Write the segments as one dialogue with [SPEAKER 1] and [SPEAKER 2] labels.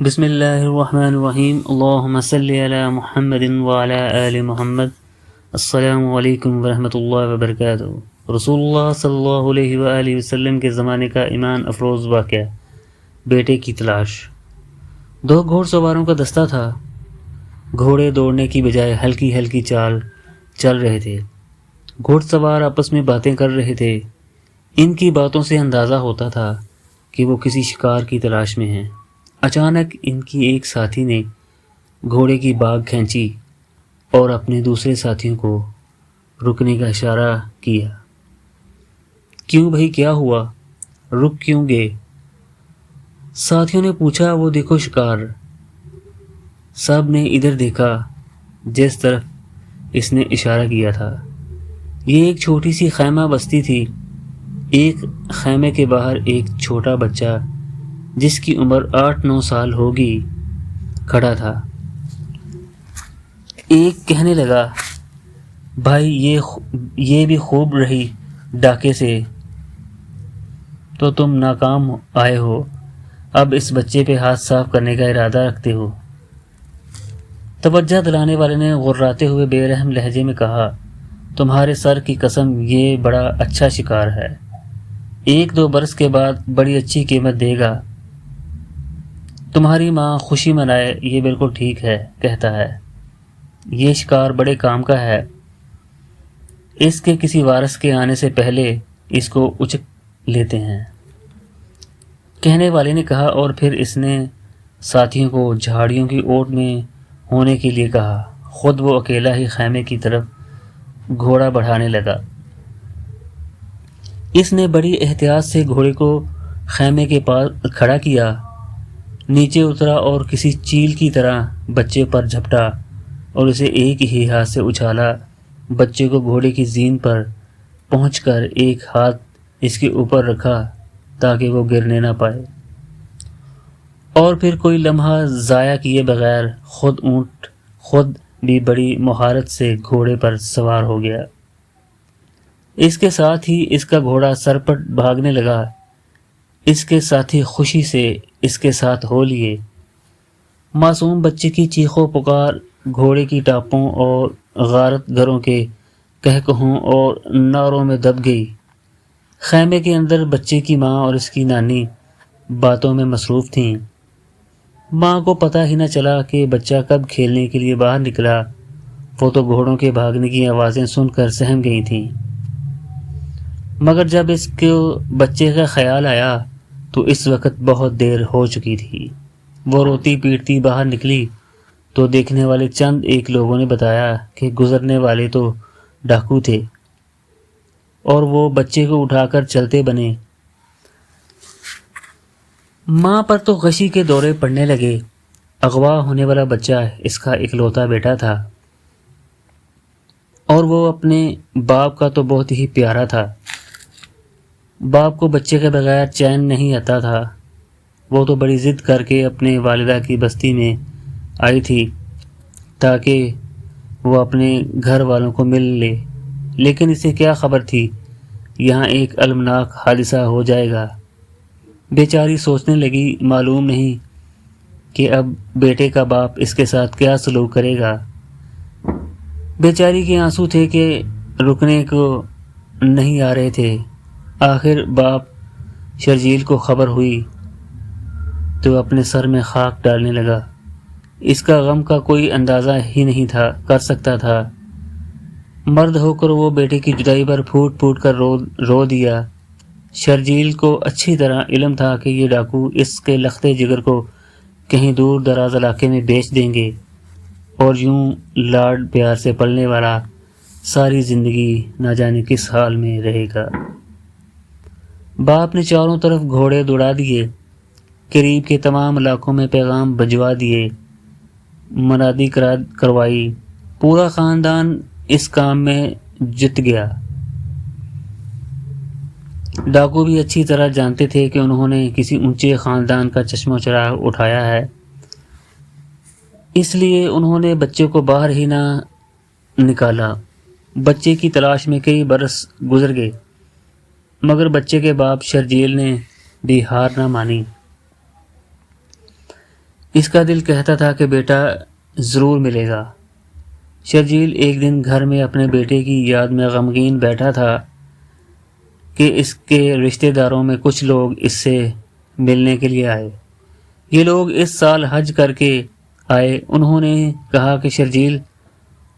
[SPEAKER 1] بسم اللہ الرحمن الرحیم اللہم صلی علی محمد وعلی آل محمد۔ السلام علیکم ورحمۃ اللہ وبرکاتہ۔ رسول اللہ صلی اللہ علیہ وآلہ وسلم کے زمانے کا ایمان افروز واقعہ، بیٹے کی تلاش۔ دو گھوڑ سواروں کا دستہ تھا۔ گھوڑے دوڑنے کی بجائے ہلکی ہلکی چال چل رہے تھے۔ گھوڑ سوار آپس میں باتیں کر رہے تھے۔ ان کی باتوں سے اندازہ ہوتا تھا کہ وہ کسی شکار کی تلاش میں ہیں۔ اچانک ان کی ایک ساتھی نے گھوڑے کی باگ کھینچی اور اپنے دوسرے ساتھیوں کو رکنے کا اشارہ کیا۔ کیوں بھائی، کیا ہوا؟ رک کیوں گئے؟ ساتھیوں نے پوچھا۔ وہ دیکھو شکار۔ سب نے ادھر دیکھا جس طرف اس نے اشارہ کیا تھا۔ یہ ایک چھوٹی سی خیمہ بستی تھی۔ ایک خیمے کے باہر ایک چھوٹا بچہ جس کی عمر 8-9 سال ہوگی کھڑا تھا۔ ایک کہنے لگا، بھائی یہ بھی خوب رہی ڈاکے سے تو تم ناکام آئے ہو، اب اس بچے پہ ہاتھ صاف کرنے کا ارادہ رکھتے ہو۔ توجہ دلانے والے نے غراتے ہوئے بے رحم لہجے میں کہا، تمہارے سر کی قسم، یہ بڑا اچھا شکار ہے، 1-2 برس کے بعد بڑی اچھی قیمت دے گا۔ تمہاری ماں خوشی منائے، یہ بالکل ٹھیک ہے کہتا ہے۔ یہ شکار بڑے کام کا ہے، اس کے کسی وارث کے آنے سے پہلے اس کو اچک لیتے ہیں، کہنے والے نے کہا، اور پھر اس نے ساتھیوں کو جھاڑیوں کی اوٹ میں ہونے کے لیے کہا۔ خود وہ اکیلا ہی خیمے کی طرف گھوڑا بڑھانے لگا۔ اس نے بڑی احتیاط سے گھوڑے کو خیمے کے پاس کھڑا کیا، نیچے اترا اور کسی چیل کی طرح بچے پر جھپٹا اور اسے ایک ہی ہاتھ سے اچھالا۔ بچے کو گھوڑے کی زین پر پہنچ کر ایک ہاتھ اس کے اوپر رکھا تاکہ وہ گرنے نہ پائے، اور پھر کوئی لمحہ ضائع کیے بغیر خود بھی بڑی مہارت سے گھوڑے پر سوار ہو گیا۔ اس کے ساتھ ہی اس کا گھوڑا سرپٹ بھاگنے لگا۔ اس کے ساتھی خوشی سے اس کے ساتھ ہو لیے۔ معصوم بچے کی چیخو پکار گھوڑے کی ٹاپوں اور غارت گروں کے کہکہوں اور نعروں میں دب گئی۔ خیمے کے اندر بچے کی ماں اور اس کی نانی باتوں میں مصروف تھیں۔ ماں کو پتہ ہی نہ چلا کہ بچہ کب کھیلنے کے لیے باہر نکلا، وہ تو گھوڑوں کے بھاگنے کی آوازیں سن کر سہم گئی تھیں۔ مگر جب اس کو بچے کا خیال آیا تو اس وقت بہت دیر ہو چکی تھی۔ وہ روتی پیٹتی باہر نکلی تو دیکھنے والے چند ایک لوگوں نے بتایا کہ گزرنے والے تو ڈاکو تھے، اور وہ بچے کو اٹھا کر چلتے بنے۔ ماں پر تو غشی کے دورے پڑنے لگے۔ اغوا ہونے والا بچہ اس کا اکلوتا بیٹا تھا، اور وہ اپنے باپ کا تو بہت ہی پیارا تھا۔ باپ کو بچے کے بغیر چین نہیں آتا تھا۔ وہ تو بڑی ضد کر کے اپنے والدہ کی بستی میں آئی تھی تاکہ وہ اپنے گھر والوں کو مل لے، لیکن اسے کیا خبر تھی یہاں ایک المناک حادثہ ہو جائے گا۔ بیچاری سوچنے لگی، معلوم نہیں کہ اب بیٹے کا باپ اس کے ساتھ کیا سلوک کرے گا۔ بیچاری کے آنسو تھے کہ رکنے کو نہیں آ رہے تھے۔ آخر باپ شرجیل کو خبر ہوئی تو اپنے سر میں خاک ڈالنے لگا۔ اس کا غم کا کوئی اندازہ ہی نہیں کر سکتا تھا۔ مرد ہو کر وہ بیٹے کی جدائی پر پھوٹ پھوٹ کر رو دیا۔ شرجیل کو اچھی طرح علم تھا کہ یہ ڈاکو اس کے لختے جگر کو کہیں دور دراز علاقے میں بیچ دیں گے، اور یوں لاڈ پیار سے پلنے والا ساری زندگی نہ جانے کس حال میں رہے گا۔ باپ نے چاروں طرف گھوڑے دوڑا دیے، قریب کے تمام علاقوں میں پیغام بھجوا دیے، منادی کروائی۔ پورا خاندان اس کام میں جت گیا۔ ڈاکو بھی اچھی طرح جانتے تھے کہ انہوں نے کسی اونچے خاندان کا چشم و چراغ اٹھایا ہے، اس لیے انہوں نے بچے کو باہر ہی نہ نکالا۔ بچے کی تلاش میں کئی برس گزر گئے، مگر بچے کے باپ شرجیل نے بھی ہار نہ مانی۔ اس کا دل کہتا تھا کہ بیٹا ضرور ملے گا۔ شرجیل ایک دن گھر میں اپنے بیٹے کی یاد میں غمگین بیٹھا تھا کہ اس کے رشتہ داروں میں کچھ لوگ اس سے ملنے کے لیے آئے۔ یہ لوگ اس سال حج کر کے آئے۔ انہوں نے کہا کہ شرجیل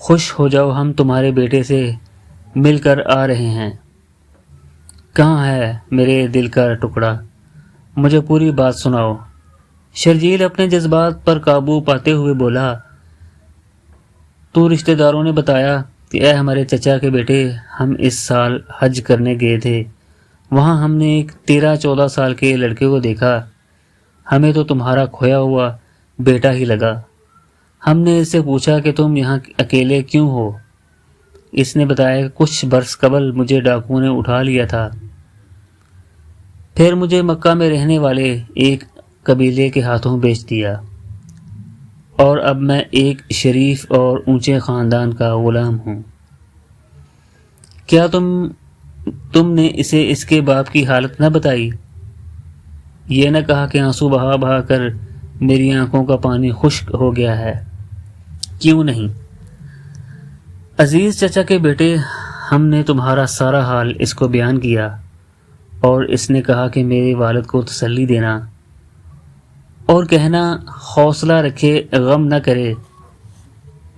[SPEAKER 1] خوش ہو جاؤ، ہم تمہارے بیٹے سے مل کر آ رہے ہیں۔ کہاں ہے میرے دل کا ٹکڑا؟ مجھے پوری بات سناؤ۔ شرجیل اپنے جذبات پر قابو پاتے ہوئے بولا، تو رشتہ داروں نے بتایا کہ اے ہمارے چچا کے بیٹے، ہم اس سال حج کرنے گئے تھے، وہاں ہم نے ایک 13-14 سال کے لڑکے کو دیکھا، ہمیں تو تمہارا کھویا ہوا بیٹا ہی لگا۔ ہم نے اس سے پوچھا کہ تم یہاں اکیلے کیوں ہو؟ اس نے بتایا کہ کچھ برس قبل مجھے ڈاکوؤں نے اٹھا لیا تھا، پھر مجھے مکہ میں رہنے والے ایک قبیلے کے ہاتھوں بیچ دیا، اور اب میں ایک شریف اور اونچے خاندان کا غلام ہوں۔ کیا تم نے اسے اس کے باپ کی حالت نہ بتائی؟ یہ نہ کہا کہ آنسو بہا بہا کر میری آنکھوں کا پانی خشک ہو گیا ہے؟ کیوں نہیں؟ عزیز چچا کے بیٹے، ہم نے تمہارا سارا حال اس کو بیان کیا، اور اس نے کہا کہ میرے والد کو تسلی دینا اور کہنا حوصلہ رکھے، غم نہ کرے،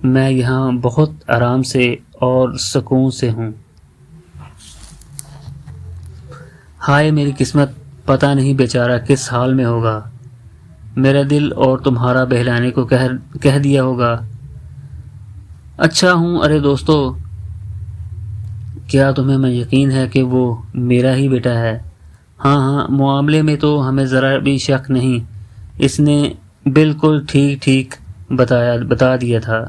[SPEAKER 1] میں یہاں بہت آرام سے اور سکون سے ہوں۔ ہائے میری قسمت، پتہ نہیں بیچارہ کس حال میں ہوگا، میرا دل اور تمہارا بہلانے کو کہہ دیا ہوگا۔ اچھا ہوں۔ ارے دوستو، کیا تمہیں میں یقین ہے کہ وہ میرا ہی بیٹا ہے؟ ہاں، معاملے میں تو ہمیں ذرا بھی شک نہیں، اس نے بالکل ٹھیک بتا دیا تھا۔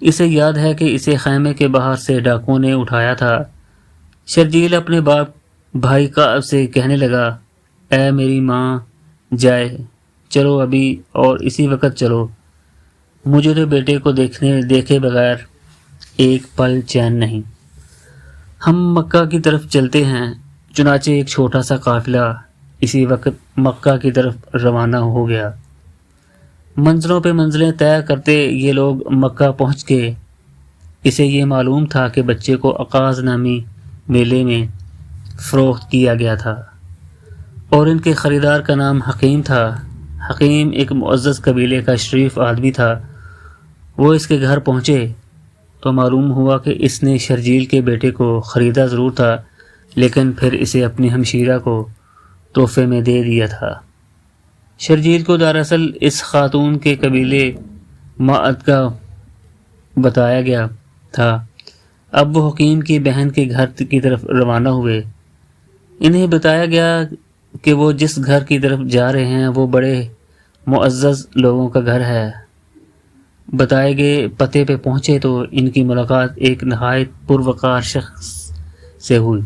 [SPEAKER 1] اسے یاد ہے کہ اسے خیمے کے باہر سے ڈاکوؤں نے اٹھایا تھا۔ شرجیل اپنے بھائی کعب سے کہنے لگا، اے میری ماں جائے، چلو ابھی اور اسی وقت چلو، مجھے تو بیٹے کو دیکھے بغیر ایک پل چین نہیں۔ ہم مکہ کی طرف چلتے ہیں۔ چنانچہ ایک چھوٹا سا قافلہ اسی وقت مکہ کی طرف روانہ ہو گیا۔ منزلوں پہ منزلیں طے کرتے یہ لوگ مکہ پہنچ گئے۔ اسے یہ معلوم تھا کہ بچے کو عکاظ نامی میلے میں فروخت کیا گیا تھا، اور ان کے خریدار کا نام حکیم تھا۔ حکیم ایک معزز قبیلے کا شریف آدمی تھا۔ وہ اس کے گھر پہنچے تو معلوم ہوا کہ اس نے شرجیل کے بیٹے کو خریدا ضرور تھا، لیکن پھر اسے اپنی ہمشیرہ کو تحفے میں دے دیا تھا۔ شرجیل کو دراصل اس خاتون کے قبیلے معد کا بتایا گیا تھا۔ اب وہ حکیم کی بہن کے گھر کی طرف روانہ ہوئے۔ انہیں بتایا گیا کہ وہ جس گھر کی طرف جا رہے ہیں وہ بڑے معزز لوگوں کا گھر ہے۔ بتائے گئے پتے پہ پہنچے تو ان کی ملاقات ایک نہایت پروقار شخص سے ہوئی۔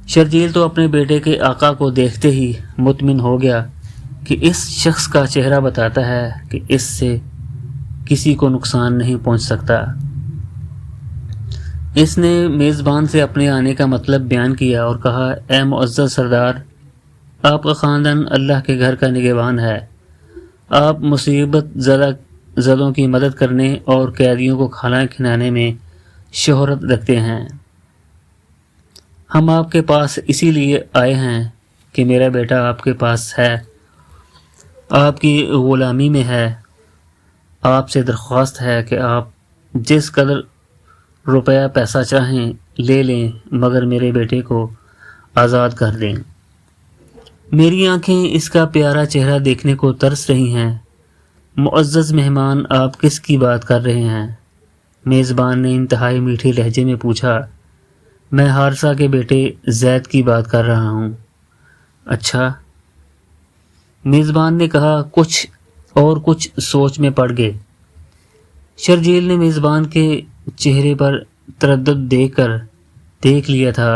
[SPEAKER 1] شرجیل تو اپنے بیٹے کے آقا کو دیکھتے ہی مطمئن ہو گیا کہ اس شخص کا چہرہ بتاتا ہے کہ اس سے کسی کو نقصان نہیں پہنچ سکتا۔ اس نے میزبان سے اپنے آنے کا مطلب بیان کیا اور کہا، اے معزز سردار، آپ کا خاندان اللہ کے گھر کا نگہبان ہے۔ آپ مصیبت زدوں کی مدد کرنے اور قیدیوں کو کھانا کھلانے میں شہرت رکھتے ہیں۔ ہم آپ کے پاس اسی لیے آئے ہیں کہ میرا بیٹا آپ کے پاس ہے، آپ کی غلامی میں ہے۔ آپ سے درخواست ہے کہ آپ جس قدر روپیہ پیسہ چاہیں لے لیں، مگر میرے بیٹے کو آزاد کر دیں۔ میری آنکھیں اس کا پیارا چہرہ دیکھنے کو ترس رہی ہیں۔ معزز مہمان، آپ کس کی بات کر رہے ہیں؟ میزبان نے انتہائی میٹھے لہجے میں پوچھا۔ میں حارثہ کے بیٹے زید کی بات کر رہا ہوں۔ اچھا، میزبان نے کہا۔ کچھ سوچ میں پڑ گئے۔ شرجیل نے میزبان کے چہرے پر تردد دیکھ لیا تھا۔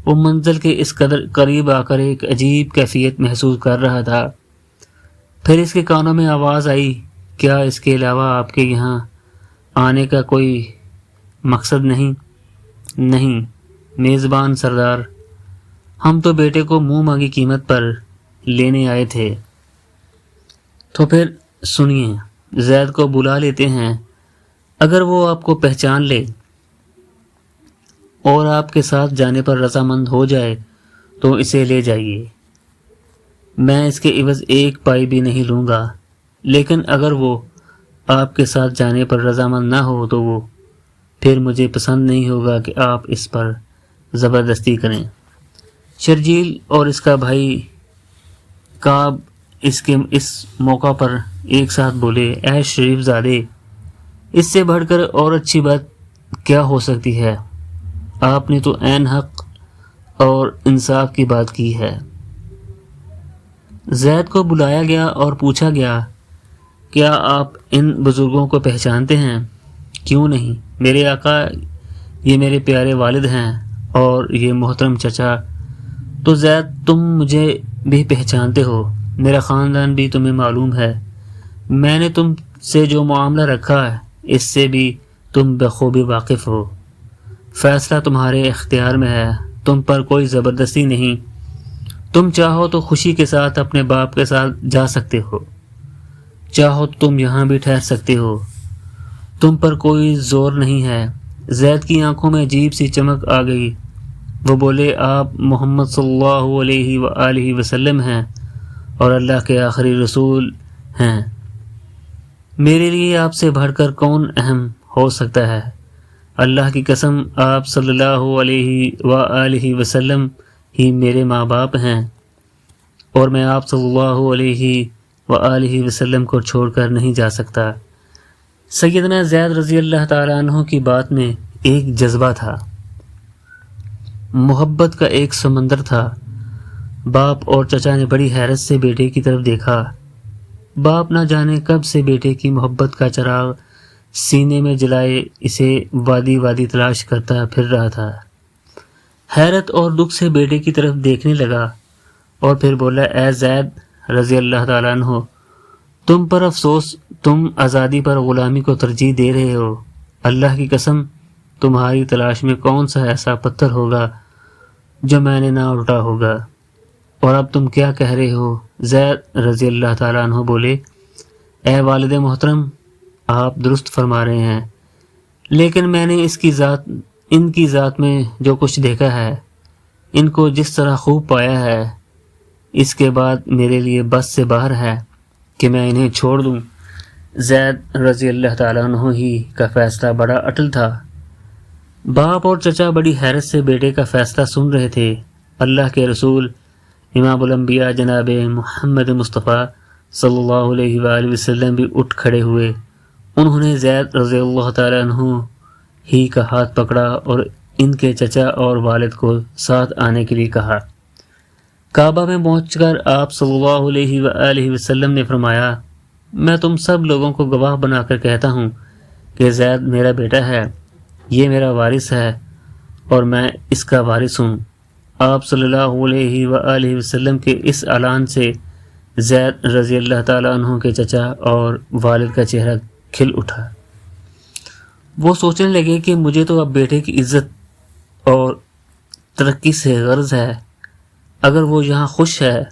[SPEAKER 1] وہ منزل کے اس قدر قریب آ کر ایک عجیب کیفیت محسوس کر رہا تھا۔ پھر اس کے کانوں میں آواز آئی، کیا اس کے علاوہ آپ کے یہاں آنے کا کوئی مقصد نہیں؟ نہیں میزبان سردار، ہم تو بیٹے کو منہ مانگی قیمت پر لینے آئے تھے۔ تو پھر سنیے، زید کو بلا لیتے ہیں، اگر وہ آپ کو پہچان لے اور آپ کے ساتھ جانے پر رضامند ہو جائے تو اسے لے جائیے، میں اس کے عوض ایک پائی بھی نہیں لوں گا، لیکن اگر وہ آپ کے ساتھ جانے پر رضامند نہ ہو تو وہ پھر مجھے پسند نہیں ہوگا کہ آپ اس پر زبردستی کریں۔ شرجیل اور اس کا بھائی کعب اس موقع پر ایک ساتھ بولے، اے شریف زادے، اس سے بڑھ کر اور اچھی بات کیا ہو سکتی ہے؟ آپ نے تو عین حق اور انصاف کی بات کی ہے۔ زید کو بلایا گیا اور پوچھا گیا، کیا آپ ان بزرگوں کو پہچانتے ہیں؟ کیوں نہیں میرے آقا، یہ میرے پیارے والد ہیں اور یہ محترم چچا۔ تو زید، تم مجھے بھی پہچانتے ہو، میرا خاندان بھی تمہیں معلوم ہے، میں نے تم سے جو معاملہ رکھا ہے اس سے بھی تم بخوبی واقف ہو، فیصلہ تمہارے اختیار میں ہے، تم پر کوئی زبردستی نہیں، تم چاہو تو خوشی کے ساتھ اپنے باپ کے ساتھ جا سکتے ہو، چاہو تو تم یہاں بھی ٹھہر سکتے ہو، تم پر کوئی زور نہیں ہے۔ زید کی آنکھوں میں عجیب سی چمک آ گئی، وہ بولے، آپ محمد صلی اللہ علیہ وآلہ وسلم ہیں اور اللہ کے آخری رسول ہیں، میرے لیے آپ سے بڑھ کر کون اہم ہو سکتا ہے؟ اللہ کی قسم، آپ صلی اللہ علیہ وآلہ وسلم ہی میرے ماں باپ ہیں اور میں آپ صلی اللہ علیہ وآلہ وسلم کو چھوڑ کر نہیں جا سکتا۔ سیدنا زید رضی اللہ تعالیٰ عنہ کی بات میں ایک جذبہ تھا، محبت کا ایک سمندر تھا۔ باپ اور چچا نے بڑی حیرت سے بیٹے کی طرف دیکھا۔ باپ نہ جانے کب سے بیٹے کی محبت کا چراغ سینے میں جلائے اسے وادی وادی تلاش کرتا پھر رہا تھا۔ حیرت اور دکھ سے بیٹے کی طرف دیکھنے لگا اور پھر بولا، اے زید رضی اللہ تعالیٰ عنہ، تم پر افسوس، تم آزادی پر غلامی کو ترجیح دے رہے ہو۔ اللہ کی قسم، تمہاری تلاش میں کون سا ایسا پتھر ہوگا جو میں نے نہ الٹا ہوگا؟ اور اب تم کیا کہہ رہے ہو؟ زید رضی اللہ تعالیٰ عنہ بولے، اے والد محترم، آپ درست فرما رہے ہیں، لیکن میں نے ان کی ذات میں جو کچھ دیکھا ہے، ان کو جس طرح خوب پایا ہے، اس کے بعد میرے لیے بس سے باہر ہے کہ میں انہیں چھوڑ دوں۔ زید رضی اللہ تعالیٰ عنہ ہی کا فیصلہ بڑا اٹل تھا۔ باپ اور چچا بڑی حیرت سے بیٹے کا فیصلہ سن رہے تھے۔ اللہ کے رسول امام الانبیاء جناب محمد مصطفیٰ صلی اللہ علیہ وآلہ وسلم بھی اٹھ کھڑے ہوئے۔ انہوں نے زید رضی اللہ تعالیٰ عنہ ہی کا ہاتھ پکڑا اور ان کے چچا اور والد کو ساتھ آنے کے لیے کہا۔ کعبہ میں پہنچ کر آپ صلی اللہ علیہ وآلہ وسلم نے فرمایا، میں تم سب لوگوں کو گواہ بنا کر کہتا ہوں کہ زید میرا بیٹا ہے، یہ میرا وارث ہے اور میں اس کا وارث ہوں۔ آپ صلی اللہ علیہ وآلہ وسلم کے اس اعلان سے زید رضی اللہ تعالیٰ عنہ کے چچا اور والد کا چہرہ کھل اٹھا۔ وہ سوچنے لگے کہ مجھے تو اب بیٹے کی عزت اور ترقی سے غرض ہے، اگر وہ یہاں خوش ہے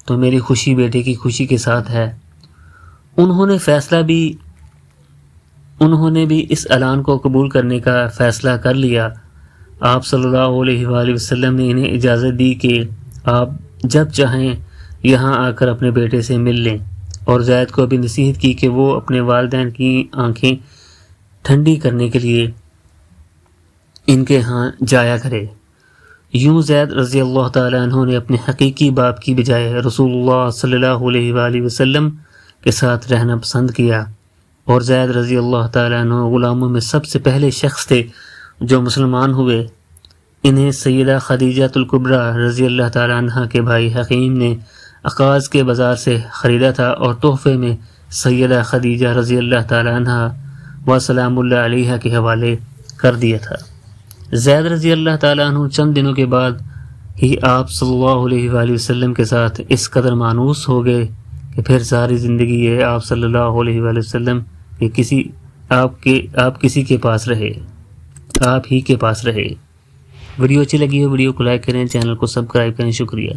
[SPEAKER 1] تو میری خوشی بیٹے کی خوشی کے ساتھ ہے۔ انہوں نے بھی اس اعلان کو قبول کرنے کا فیصلہ کر لیا۔ آپ صلی اللہ علیہ وآلہ وسلم نے انہیں اجازت دی کہ آپ جب چاہیں یہاں آ کر اپنے بیٹے سے مل لیں، اور زید کو بھی نصیحت کی کہ وہ اپنے والدین کی آنکھیں ٹھنڈی کرنے کے لیے ان کے ہاں جایا کرے۔ یوں زید رضی اللہ تعالیٰ عنہ نے اپنے حقیقی باپ کی بجائے رسول اللہ صلی اللہ علیہ وآلہ وسلم کے ساتھ رہنا پسند کیا، اور زید رضی اللہ تعالیٰ عنہ غلاموں میں سب سے پہلے شخص تھے جو مسلمان ہوئے۔ انہیں سیدہ خدیجہ الکبریٰ رضی اللہ تعالیٰ عنہ کے بھائی حکیم نے عکاظ کے بازار سے خریدا تھا اور تحفے میں سیدہ خدیجہ رضی اللہ تعالیٰ عنہ و سلام اللہ علیہ کے حوالے کر دیا تھا۔ زید رضی اللہ تعالیٰ عنہ چند دنوں کے بعد ہی آپ صلی اللہ علیہ وآلہ وسلم کے ساتھ اس قدر مانوس ہو گئے کہ پھر ساری زندگی یہ آپ صلی اللہ علیہ وآلہ وسلم کہ آپ کسی کے پاس رہے، آپ ہی کے پاس رہے۔ ویڈیو اچھی لگی ہو ویڈیو کو لائک کریں، چینل کو سبسکرائب کریں۔ شکریہ۔